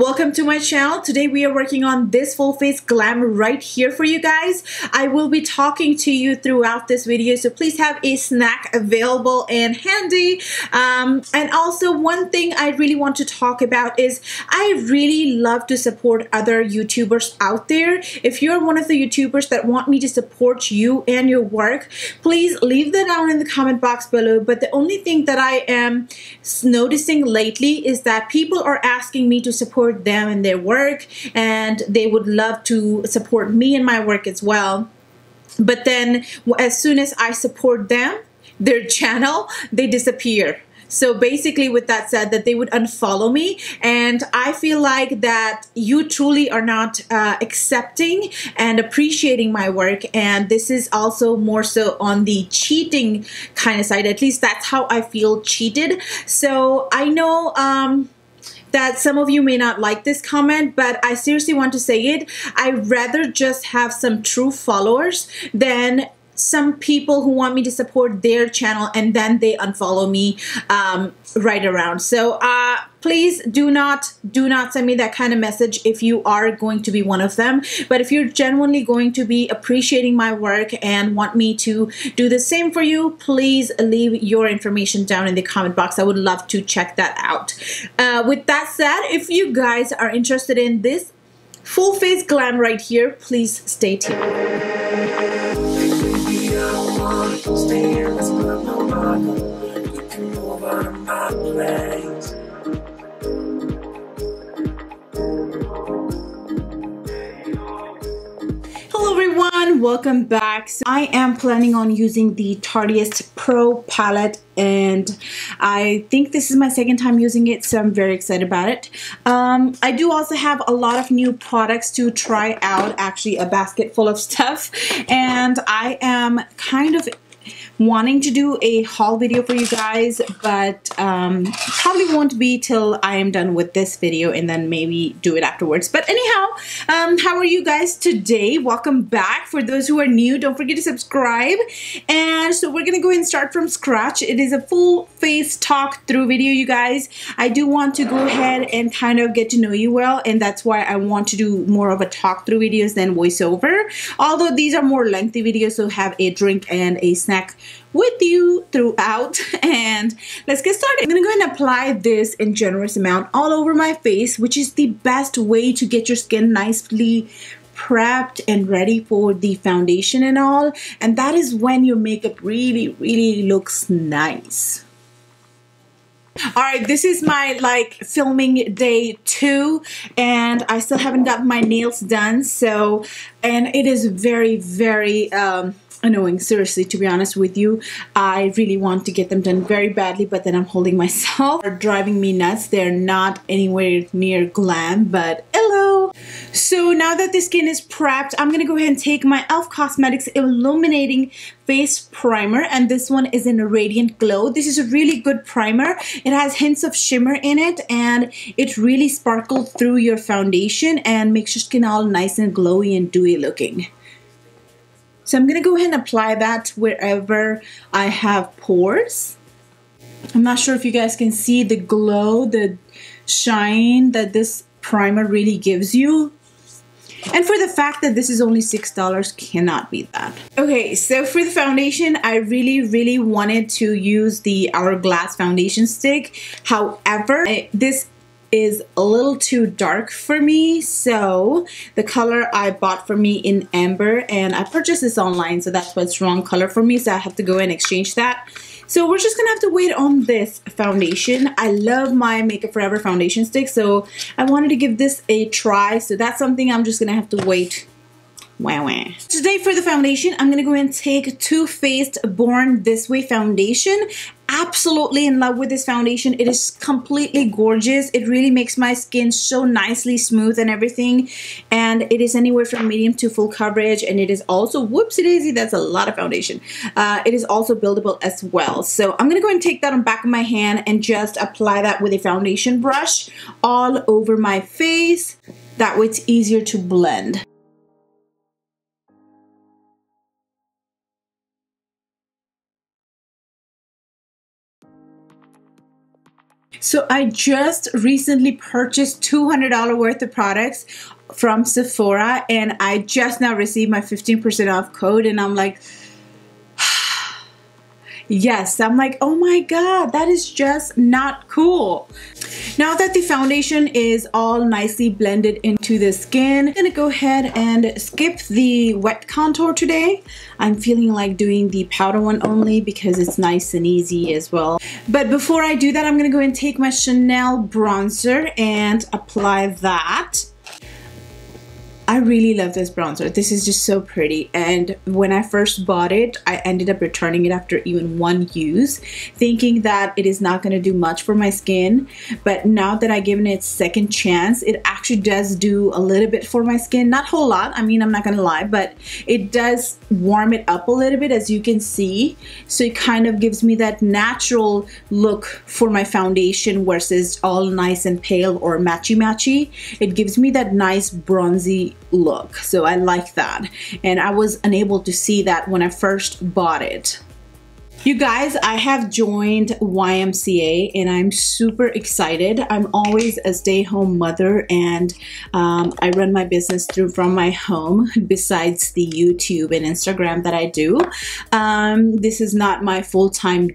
welcome to my channel. Today we are working on this full face glam right here for you guys. I will be talking to you throughout this video, so please have a snack available and handy. And also one thing I really want to talk about is I really love to support other YouTubers out there. If you're one of the YouTubers that want me to support you and your work, please leave that down in the comment box below. But the only thing that I am noticing lately is that people are asking me to support them in their work, and they would love to support me in my work as well. But then as soon as I support them, their channel, they disappear. So basically with that said, that they would unfollow me, and I feel like that you truly are not accepting and appreciating my work, and this is also more so on the cheating kind of side. At least that's how I feel cheated. So I know that some of you may not like this comment, but I seriously want to say it. I'd rather just have some true followers than some people who want me to support their channel and then they unfollow me right around. So please do not send me that kind of message if you are going to be one of them. But if you're genuinely going to be appreciating my work and want me to do the same for you, please leave your information down in the comment box. I would love to check that out. With that said, if you guys are interested in this full face glam right here, please stay tuned. Stay in this club, no matter. You can move out of my place. Hello everyone, welcome back. So I am planning on using the Tarteist Pro palette, and I think this is my second time using it, so I'm very excited about it. I do also have a lot of new products to try out, actually a basket full of stuff, and I am kind of wanting to do a haul video for you guys, but probably won't be till I am done with this video, and then maybe do it afterwards. But anyhow, how are you guys today? Welcome back. For those who are new, don't forget to subscribe. And so we're gonna go ahead and start from scratch. It is a full face talk through video, you guys. I do want to go ahead and kind of get to know you well, and that's why I want to do more of a talk through videos than voiceover. Although these are more lengthy videos, so have a drink and a snack with you throughout. And let's get started. I'm gonna go ahead and apply this in generous amount all over my face, which is the best way to get your skin nicely prepped and ready for the foundation and all, and that is when your makeup really looks nice. Alright, this is my filming day 2, and I still haven't got my nails done, so, and it is very annoying, seriously, to be honest with you. I really want to get them done very badly, but then I'm holding myself. They're driving me nuts. They're not anywhere near glam, but hello. So now that the skin is prepped, I'm gonna go ahead and take my e.l.f. Cosmetics Illuminating Face Primer, and this one is in a Radiant Glow. This is a really good primer. It has hints of shimmer in it, and it really sparkles through your foundation and makes your skin all nice and glowy and dewy looking. So I'm going to go ahead and apply that wherever I have pores. I'm not sure if you guys can see the glow, the shine that this primer really gives you. And for the fact that this is only $6, cannot beat that. Okay, so for the foundation, I really wanted to use the Hourglass foundation stick. However, this is a little too dark for me, so the color I bought for me in Amber, and I purchased this online, so that's what's wrong color for me, so I have to go and exchange that. So we're just gonna have to wait on this foundation. I love my Makeup Forever foundation stick, so I wanted to give this a try, so that's something I'm just gonna have to wait. Today for the foundation, I'm gonna go ahead and take Too Faced Born This Way foundation. Absolutely in love with this foundation. It is completely gorgeous. It really makes my skin so nicely smooth and everything, and it is anywhere from medium to full coverage, and it is also, whoopsie daisy, that's a lot of foundation. It is also buildable as well. So I'm gonna go ahead and take that on the back of my hand and just apply that with a foundation brush all over my face. That way it's easier to blend. So I just recently purchased $200 worth of products from Sephora, and I just now received my 15% off code, and I'm like, yes, I'm like, oh my God, that is just not cool. Now that the foundation is all nicely blended into the skin, I'm gonna go ahead and skip the wet contour today. I'm feeling like doing the powder one only because it's nice and easy as well. But before I do that, I'm gonna go and take my Chanel bronzer and apply that. I really love this bronzer. This is just so pretty, and when I first bought it, I ended up returning it after even one use, thinking that it is not going to do much for my skin. But now that I've given it a second chance, it actually does do a little bit for my skin. Not a whole lot, I mean, I'm not going to lie, but it does warm it up a little bit, as you can see. So it kind of gives me that natural look for my foundation versus all nice and pale or matchy-matchy. It gives me that nice bronzy look, so I like that, and I was unable to see that when I first bought it. You guys, I have joined YMCA and I'm super excited. I'm always a stay-at-home mother, and I run my business from my home besides the YouTube and Instagram that I do. This is not my full-time,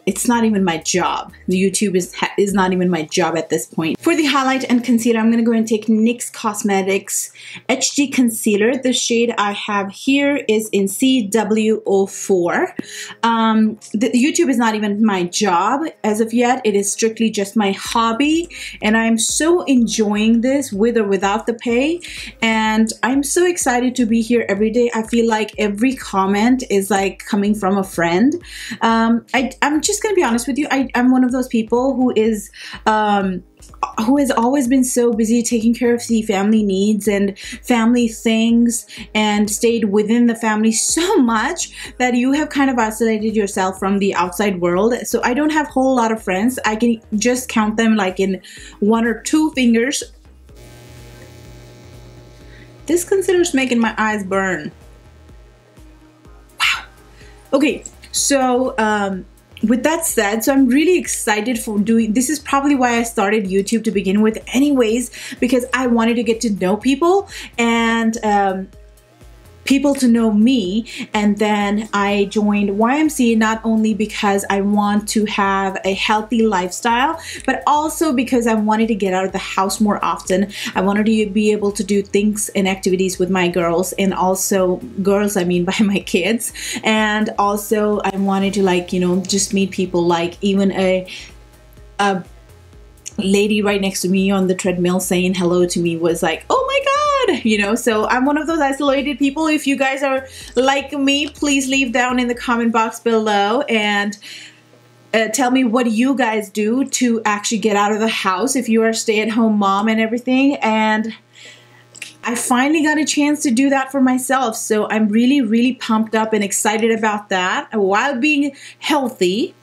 it's not even my job. The YouTube is not even my job at this point. For the highlight and concealer, I'm going to go and take NYX Cosmetics HD Concealer. The shade I have here is in CW04. The YouTube is not even my job as of yet. It is strictly just my hobby, and I'm so enjoying this with or without the pay, and I'm so excited to be here every day. I feel like every comment is like coming from a friend. I'm just gonna be honest with you, I'm one of those people who has always been so busy taking care of the family needs and family things, and stayed within the family so much that you have kind of isolated yourself from the outside world. So I don't have a whole lot of friends. I can just count them like in 1 or 2 fingers. This concealer's making my eyes burn. Wow. Okay, so with that said, so I'm really excited for doing this. Is probably why I started YouTube to begin with anyways, because I wanted to get to know people and people to know me. And then I joined YMCA not only because I want to have a healthy lifestyle, but also because I wanted to get out of the house more often. I wanted to be able to do things and activities with my girls, and also girls, I mean by my kids. And also I wanted to, like, you know, just meet people, like even a lady right next to me on the treadmill saying hello to me was like, oh my God, you know. So I'm one of those isolated people. If you guys are like me, please leave down in the comment box below and tell me what you guys do to actually get out of the house if you are a stay-at-home mom and everything. And I finally got a chance to do that for myself, so I'm really pumped up and excited about that while being healthy.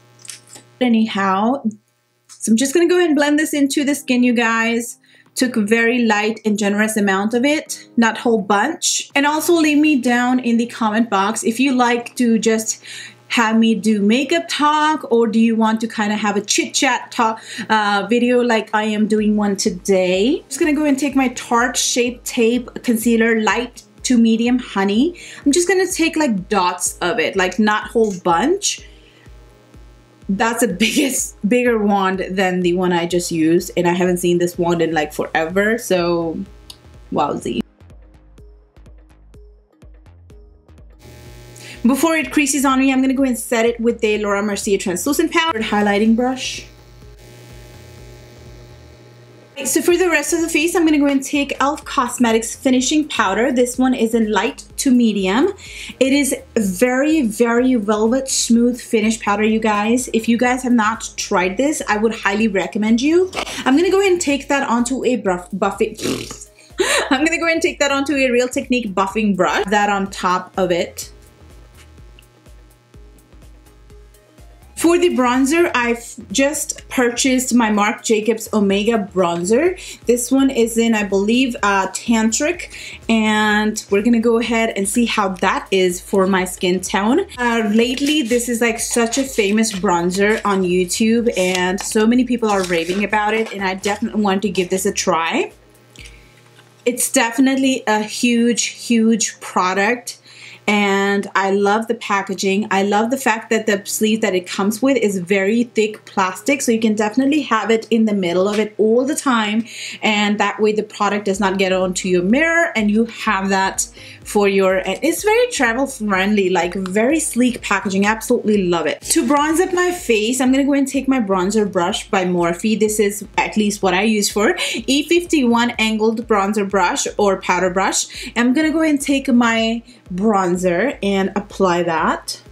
Anyhow, so I'm just gonna go ahead and blend this into the skin, you guys. Took a very light and generous amount of it, not whole bunch. And also leave me down in the comment box if you like to just have me do makeup talk, or do you want to kind of have a chit chat talk video like I am doing one today. I'm just gonna go and take my Tarte Shape Tape Concealer, light to medium honey. I'm just gonna take like dots of it, like not whole bunch. That's a bigger wand than the one I just used, and I haven't seen this wand in like forever, so wowzy. Before it creases on me, I'm gonna go and set it with the Laura Mercier translucent powder highlighting brush. So for the rest of the face, I'm gonna go and take e.l.f. Cosmetics finishing powder. This one is in light to medium. It is very velvet smooth finish powder, you guys. If you guys have not tried this, I would highly recommend you. I'm gonna go ahead and take that onto a buffing. I'm gonna go ahead and take that onto a Real Technique buffing brush. That on top of it. For the bronzer, I've just purchased my Marc Jacobs Omega bronzer. This one is in, I believe, Tantric, and we're gonna go ahead and see how that is for my skin tone. Lately, this is like such a famous bronzer on YouTube, and so many people are raving about it, and I definitely want to give this a try. It's definitely a huge product. And I love the packaging. I love the fact that the sleeve that it comes with is very thick plastic, so you can definitely have it in the middle of it all the time, and that way the product does not get onto your mirror, and you have that for your, and it's very travel friendly, like very sleek packaging. Absolutely love it. To bronze up my face, I'm gonna go and take my bronzer brush by Morphe. This is at least what I use for E51 angled bronzer brush or powder brush. I'm gonna go and take my bronzer and apply that.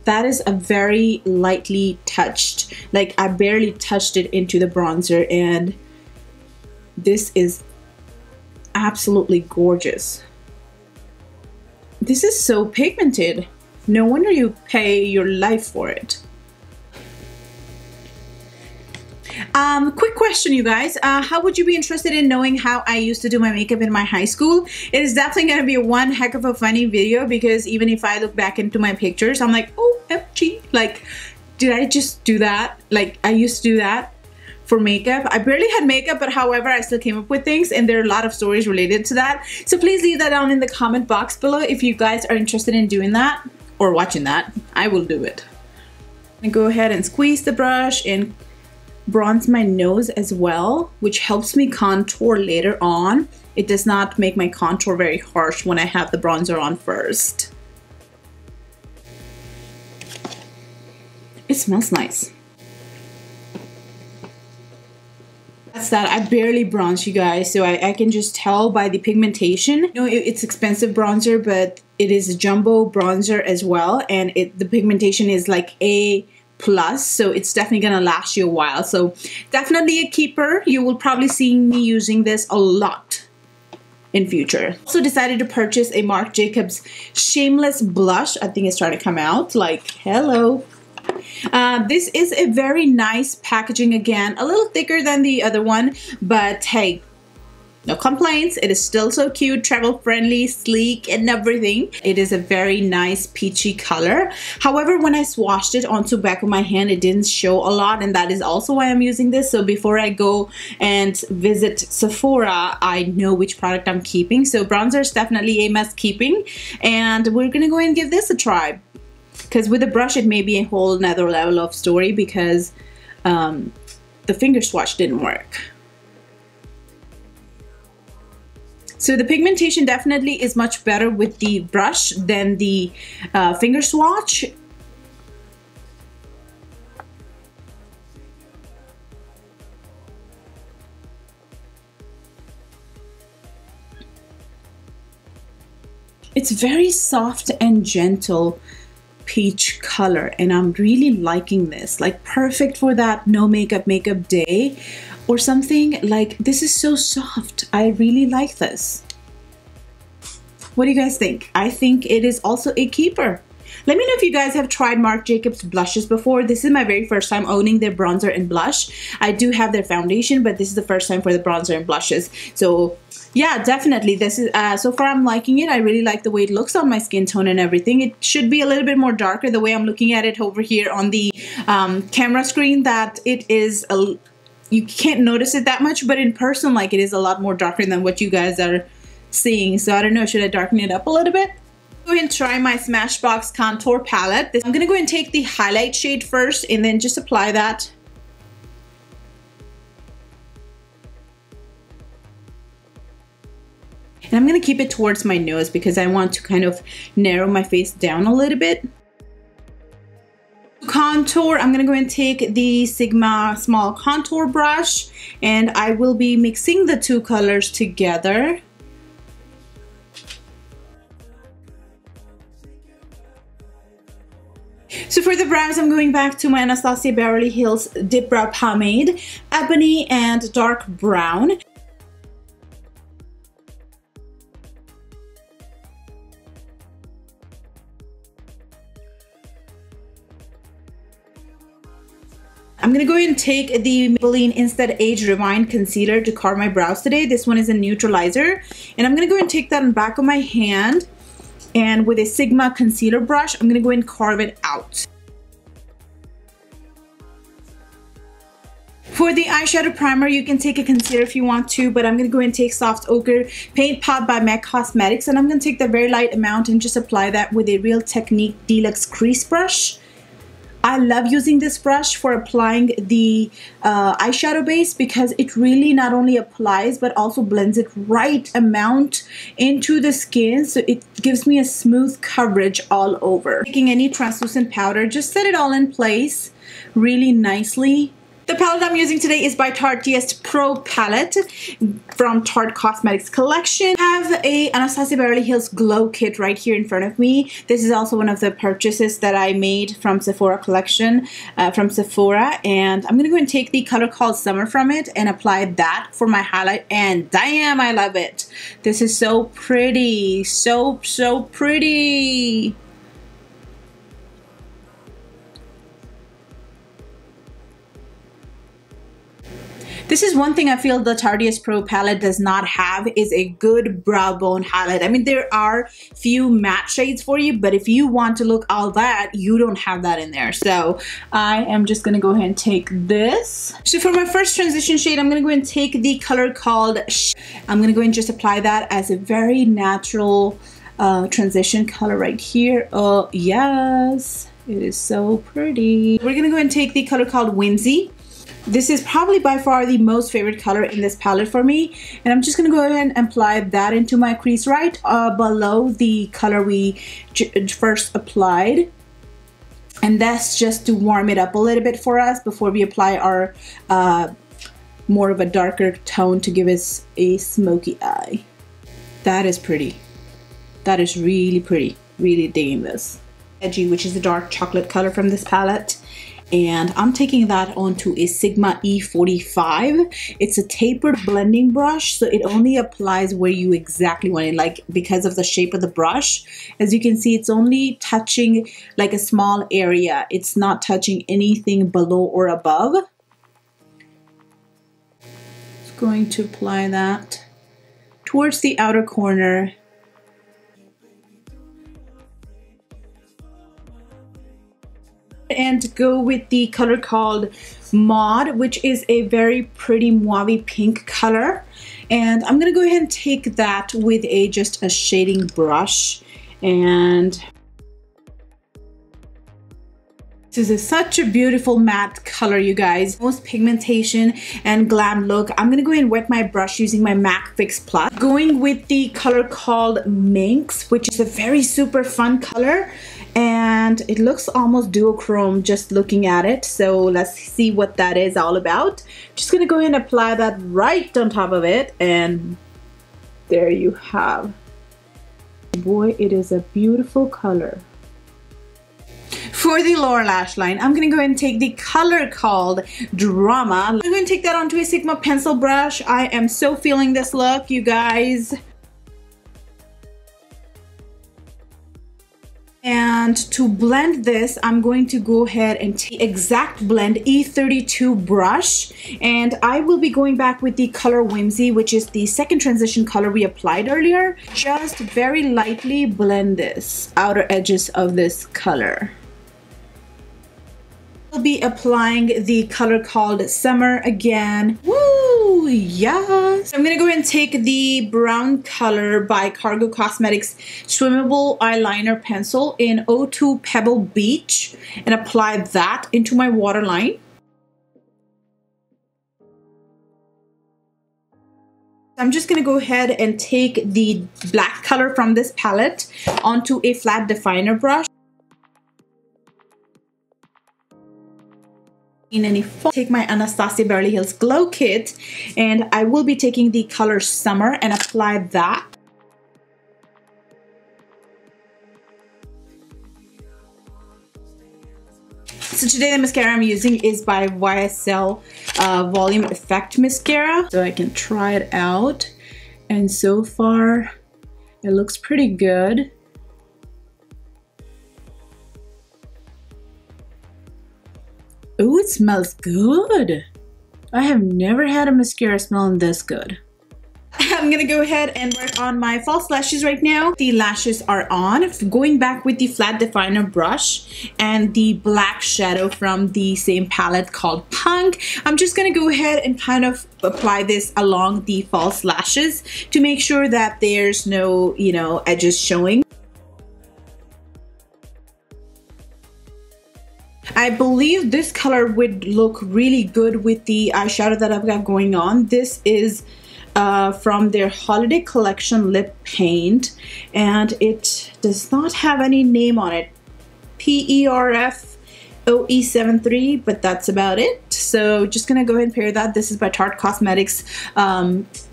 That is a very lightly touched, like I barely touched it into the bronzer, and this is absolutely gorgeous. This is so pigmented. No wonder you pay your life for it. Quick question, you guys. How would you be interested in knowing how I used to do my makeup in my high school? It is definitely going to be one heck of a funny video, because even if I look back into my pictures, I'm like, oh, FG. Like, did I just do that? Like, I used to do that for makeup. I barely had makeup, but however, I still came up with things, and there are a lot of stories related to that. So please leave that down in the comment box below if you guys are interested in doing that or watching that. I will do it. I'm gonna go ahead and squeeze the brush and bronze my nose as well, which helps me contour later on. It does not make my contour very harsh when I have the bronzer on first. It smells nice. That's that. I barely bronze, you guys, so I can just tell by the pigmentation. No, it's expensive bronzer, but it is a jumbo bronzer as well, and the pigmentation is like A+, so it's definitely gonna last you a while. So definitely a keeper. You will probably see me using this a lot in future. Also decided to purchase a Marc Jacobs Shameless blush. I think it's trying to come out. Like, hello. This is a very nice packaging again, a little thicker than the other one, but hey, no complaints. It is still so cute, travel friendly, sleek, and everything. It is a very nice peachy color. However, when I swatched it onto the back of my hand, it didn't show a lot, and that is also why I'm using this. So before I go and visit Sephora, I know which product I'm keeping. So bronzer is definitely a must keeping, and we're gonna go and give this a try. Because with the brush, it may be a whole nother level of story, because the finger swatch didn't work. So the pigmentation definitely is much better with the brush than the finger swatch. It's very soft and gentle peach color, and I'm really liking this. Like, perfect for that no makeup day or something. Like, this is so soft. I really like this. What do you guys think? I think it is also a keeper. Let me know if you guys have tried Marc Jacobs blushes before. This is my very first time owning their bronzer and blush. I do have their foundation, but this is the first time for the bronzer and blushes. So yeah, definitely. This is so far I'm liking it. I really like the way it looks on my skin tone and everything. It should be a little bit more darker the way I'm looking at it over here on the camera screen. That it is you can't notice it that much, but in person, like, it is a lot more darker than what you guys are seeing. So I don't know, should I darken it up a little bit? Go ahead and try my Smashbox contour palette. I'm gonna go and take the highlight shade first and then just apply that. And I'm gonna keep it towards my nose because I want to kind of narrow my face down a little bit. Contour, I'm gonna go and take the Sigma small contour brush, and I will be mixing the two colors together. So for the brows, I'm going back to my Anastasia Beverly Hills Dip Brow Pomade, Ebony and Dark Brown. I'm gonna go ahead and take the Maybelline Instead Age Rewind Concealer to carve my brows today. This one is a neutralizer. And I'm gonna go ahead and take that in the back of my hand. And with a Sigma concealer brush, I'm gonna go ahead and carve it out. For the eyeshadow primer, you can take a concealer if you want to, but I'm going to go ahead and take Soft Ochre Paint Pot by MAC Cosmetics, and I'm going to take the very light amount and just apply that with a Real Technique Deluxe Crease Brush. I love using this brush for applying the eyeshadow base because it really not only applies but also blends it right amount into the skin, so it gives me a smooth coverage all over. Taking any translucent powder, just set it all in place really nicely. The palette I'm using today is by Tarte Pro Palette from Tarte Cosmetics collection. I have a Anastasia Beverly Hills Glow Kit right here in front of me. This is also one of the purchases that I made from Sephora collection, from Sephora. And I'm going to go and take the color called Summer from it and apply that for my highlight. And damn, I love it. This is so pretty. So pretty. This is one thing I feel the Tarte Pro palette does not have, is a good brow bone highlight. I mean, there are few matte shades for you, but if you want to look all that, you don't have that in there. So I am just gonna go ahead and take this. So for my first transition shade, I'm gonna go ahead and take the color called I'm gonna go ahead and just apply that as a very natural transition color right here. Oh yes, it is so pretty. We're gonna go ahead and take the color called Whimsy. This is probably by far the most favorite color in this palette for me, and I'm just going to go ahead and apply that into my crease right below the color we first applied, and that's just to warm it up a little bit for us before we apply our more of a darker tone to give us a smoky eye. That is pretty. That is really pretty. Really digging this. Edgy, which is the dark chocolate color from this palette. And I'm taking that onto a Sigma E45. It's a tapered blending brush, so it only applies where you exactly want it, like because of the shape of the brush. As you can see, it's only touching like a small area. It's not touching anything below or above. Just going to apply that towards the outer corner. And go with the color called Maud, which is a very pretty mauve pink color. And I'm gonna go ahead and take that with just a shading brush. And this is such a beautiful matte color, you guys. Most pigmentation and glam look. I'm gonna go ahead and wet my brush using my MAC Fix Plus. Going with the color called Minx, which is a very super fun color. And it looks almost duochrome just looking at it, so let's see what that is all about. Just gonna go ahead and apply that right on top of it, and there you have. Boy, it is a beautiful color. For the lower lash line, I'm gonna go ahead and take the color called Drama. I'm going to take that onto a Sigma pencil brush. I am so feeling this look, you guys. And to blend this, I'm going to go ahead and take Exact Blend E32 brush, and I will be going back with the color Whimsy, which is the second transition color we applied earlier. Just very lightly blend this outer edges of this color. I'll be applying the color called Summer again. Woo, yes! I'm gonna go ahead and take the brown color by Cargo Cosmetics Swimmable Eyeliner Pencil in 02 Pebble Beach and apply that into my waterline. I'm just gonna go ahead and take the black color from this palette onto a flat definer brush. Take my Anastasia Beverly Hills Glow Kit, and I will be taking the color Summer and apply that. So today the mascara I'm using is by YSL Volume Effect Mascara. So I can try it out, and so far it looks pretty good. Oh, it smells good. I have never had a mascara smelling this good. I'm gonna go ahead and work on my false lashes right now. The lashes are on. Going back with the flat definer brush and the black shadow from the same palette called Punk. I'm just gonna go ahead and kind of apply this along the false lashes to make sure that there's no, edges showing. I believe this color would look really good with the eyeshadow that I've got going on. This is from their holiday collection lip paint, and it does not have any name on it. PERFOE73, but that's about it. So just gonna go ahead and pair that. This is by Tarte Cosmetics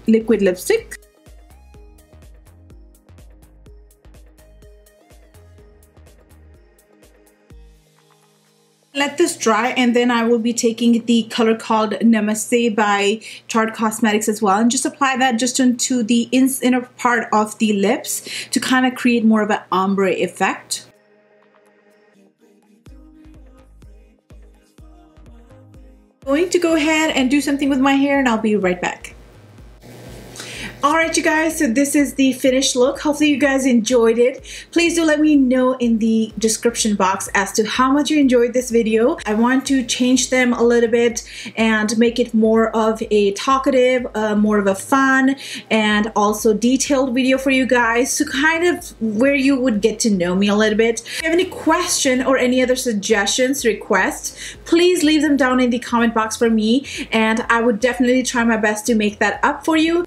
liquid lipstick. Let this dry, and then I will be taking the color called Namaste by Tarte Cosmetics as well, and just apply that just into the inner part of the lips to kind of create more of an ombre effect. I'm going to go ahead and do something with my hair, and I'll be right back. Alright you guys, so this is the finished look. Hopefully you guys enjoyed it. Please do let me know in the description box as to how much you enjoyed this video. I want to change them a little bit and make it more of a talkative, more of a fun, and also detailed video for you guys, to kind of where you would get to know me a little bit. If you have any question or any other suggestions, requests, please leave them down in the comment box for me, and I would definitely try my best to make that up for you.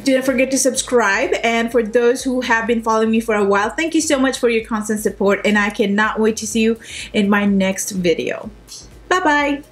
Do not forget to subscribe, and for those who have been following me for a while, thank you so much for your constant support, and I cannot wait to see you in my next video. Bye bye.